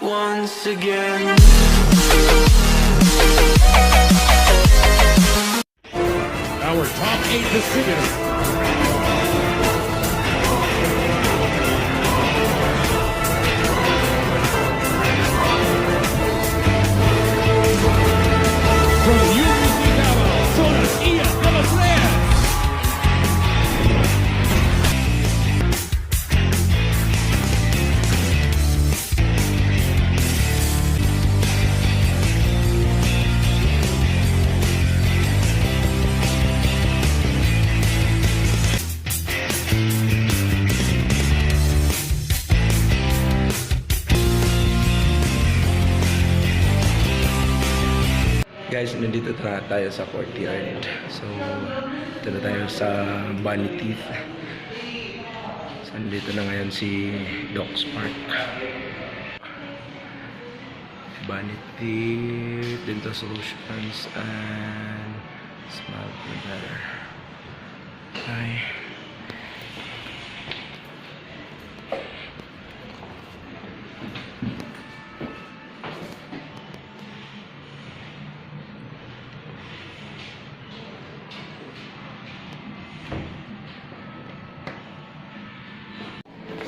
once again. Our top 8 distributor. From UBC Davao, son Ian de los Reyes. Guys, nandito tayo sa courtyard. So, dito na tayo sa Bunny Teeth. So, nandito na ngayon si Doc Spark. Bunny Teeth, Dental Solutions, and Smile Better. Hi.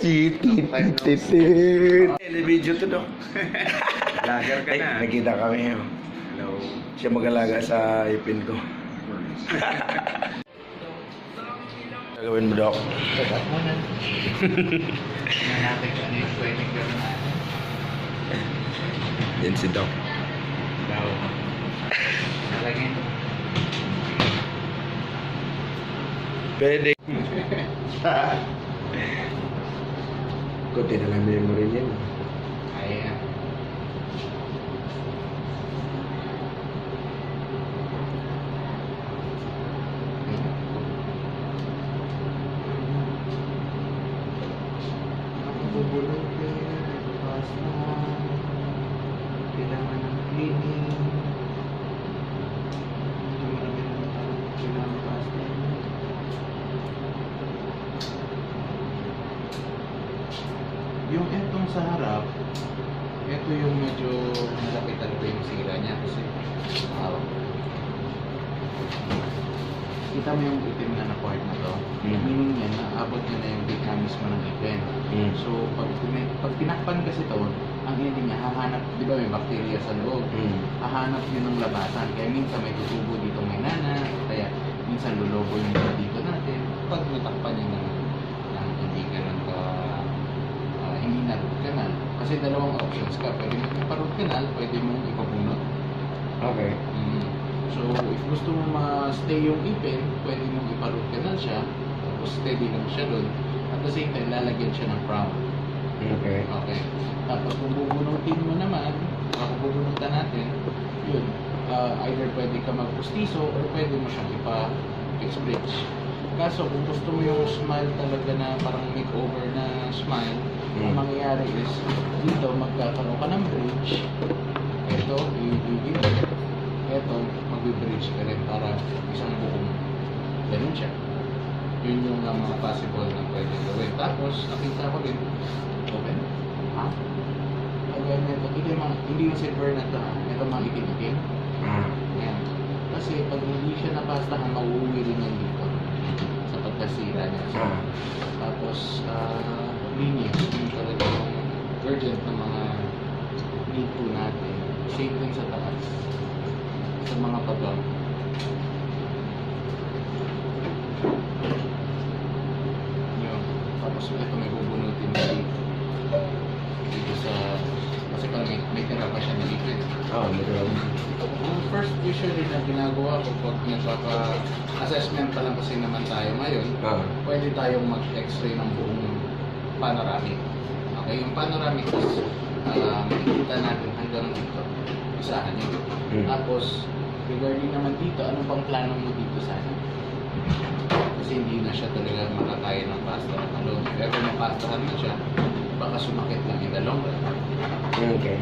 Titit. Video to, Doc. Lager ka Ay, na. nakita kami. Oh. Hello. Siya mag-alaga sa ipin ko. Gagawin mo, Doc. Dapat mo na. Nanapin ka na yung pwedeng gano'n. Yan si Doc. Daw. Nalagyan. Pwede. Kunti na lang memory niyan. Ayan. Bubulog din. Bukas na. Kailangan ng cleaning. Marami na kailangan pasta. Yung etong sa harap, ito yung medyo malapit talaga yung sira niya kasi kita mo yung itim na part na to. Meaning yan, naabot niya na yung bigka mismo ng ipin. So, pag tinakpan kasi to, ang ending niya, hahanap, di ba may bacteria sa loob, hahanap yun ng labasan. Kaya minsan may tutubo dito may nana, kaya minsan lulobo yung dito natin. Pag natakpan niya ng hindi ganun ka hindi na root canal. Kasi dalawang options ka. Pwede mong ipa-root canal, pwede mong ipabunot. Okay. So, if gusto mo ma-stay yung ipin, pwede mong ipa-root canal siya, tapos steady lang siya doon. At the same time, lalagyan siya ng crown. Okay. Okay. Tapos kung bubunutin mo naman, kung bubunutan natin, yun, either pwede ka magpustiso or pwede mo siyang ipa-fix-bridge. Kaso kung gusto mo yung smile talaga na parang makeover na smile, ang mangyayari is dito magkakaroon ka ng bridge. Ito, dito. Ito, mag-bridge ka rin para isang buong ganun siya. Yun yung mga possible na pwede gawin. Tapos, nakita ko din, open. Ha? Again, hindi yung silver na ito ha. Ito mga itim-itim. Ayan. Kasi pag hindi siya napastahan, mauuwi rin yan dito sa pagkasira niya. So, tapos, linis yung talaga yung urgent na mga need po natin. Same din sa taas. Sa mga pagam. Yun. Tapos ito may bubunutin dito sa kasi parang may tira pa siya na liquid. Ang first usually na ginagawa ko pag nagpapa-assessment pa lang kasi naman tayo ngayon, pwede tayong mag-x-ray ng buong panoramic. Okay, yung panoramic is makikita natin hanggang dito. Isahan yun. Tapos, regarding naman dito, ano pang plano mo dito sana? Kasi hindi na siya talaga makakaya ng pasta. Ano, if ever napastahan na siya, baka sumakit lang in the long run. Okay.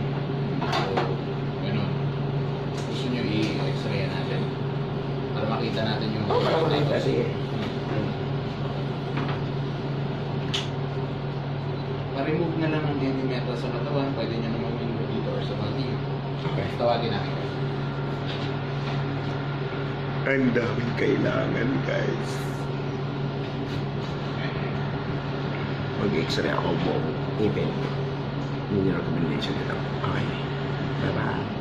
So, ganun. Gusto nyo i-x-ray natin para makita natin yung Sige. Pa-remove na lang ng heavy metal sa katawan, pwede nyo naman Okay. Tawagin natin kayo. Ang daming kailangan, guys. Mag-x-ray ako buong event. Hindi recommendation nito. Okay. Bye-bye.